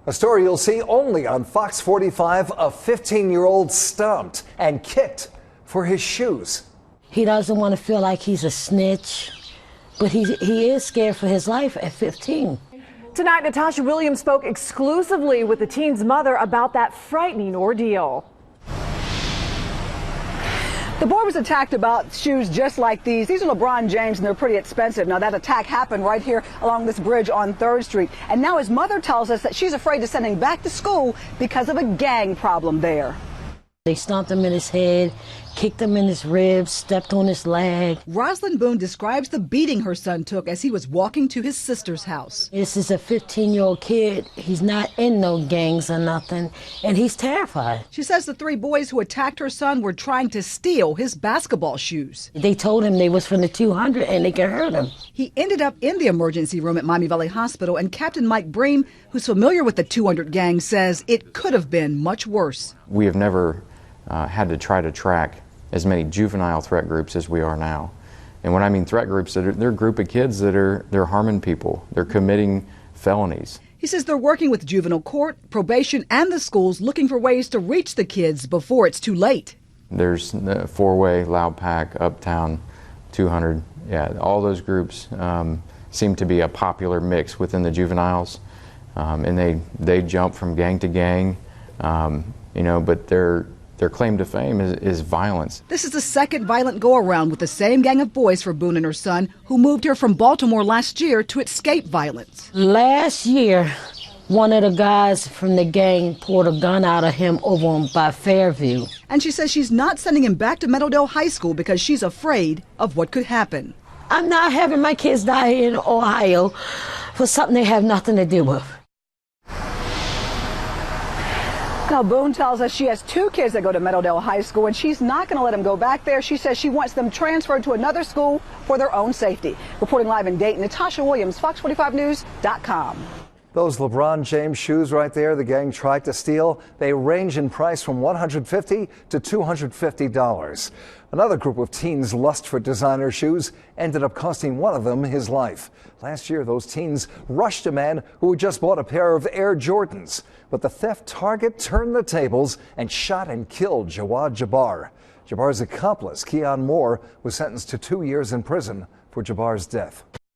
A story you'll see only on Fox 45, a 15-year-old stumped and kicked for his shoes. He doesn't want to feel like he's a snitch, but he is scared for his life at 15. Tonight, Natasha Williams spoke exclusively with the teen's mother about that frightening ordeal. The boy was attacked about shoes just like these. These are LeBron James, and they're pretty expensive. Now, that attack happened right here along this bridge on 3rd Street. And now his mother tells us that she's afraid to send him back to school because of a gang problem there. They stomped him in his head, kicked him in his ribs, stepped on his leg. Rosalind Boone describes the beating her son took as he was walking to his sister's house. This is a 15-year-old kid. He's not in no gangs or nothing, and he's terrified. She says the 3 boys who attacked her son were trying to steal his basketball shoes. They told him they was from the 200 and they could hurt him. He ended up in the emergency room at Miami Valley Hospital, and Captain Mike Brem, who's familiar with the 200 gang, says it could have been much worse. We have never had to try to track as many juvenile threat groups as we are now. And when I mean threat groups, they're a group of kids that they're harming people. They're committing felonies. He says they're working with juvenile court, probation, and the schools looking for ways to reach the kids before it's too late. There's the 4-Way, Loud Pack, Uptown, 200. Yeah, all those groups seem to be a popular mix within the juveniles. And they jump from gang to gang, but their claim to fame is violence. This is the second violent go-around with the same gang of boys for Boone and her son, who moved here from Baltimore last year to escape violence. Last year, one of the guys from the gang pulled a gun out of him over by Fairview. And she says she's not sending him back to Meadowdale High School because she's afraid of what could happen. I'm not having my kids die in Ohio for something they have nothing to do with. Now, Boone tells us she has 2 kids that go to Meadowdale High School, and she's not going to let them go back there. She says she wants them transferred to another school for their own safety. Reporting live in Dayton, Natasha Williams, Fox45News.com. Those LeBron James shoes right there the gang tried to steal, they range in price from $150 to $250. Another group of teens' lust for designer shoes ended up costing one of them his life. Last year, those teens rushed a man who had just bought a pair of Air Jordans. But the theft target turned the tables and shot and killed Jawad Jabbar. Jabbar's accomplice, Keon Moore, was sentenced to 2 years in prison for Jabbar's death.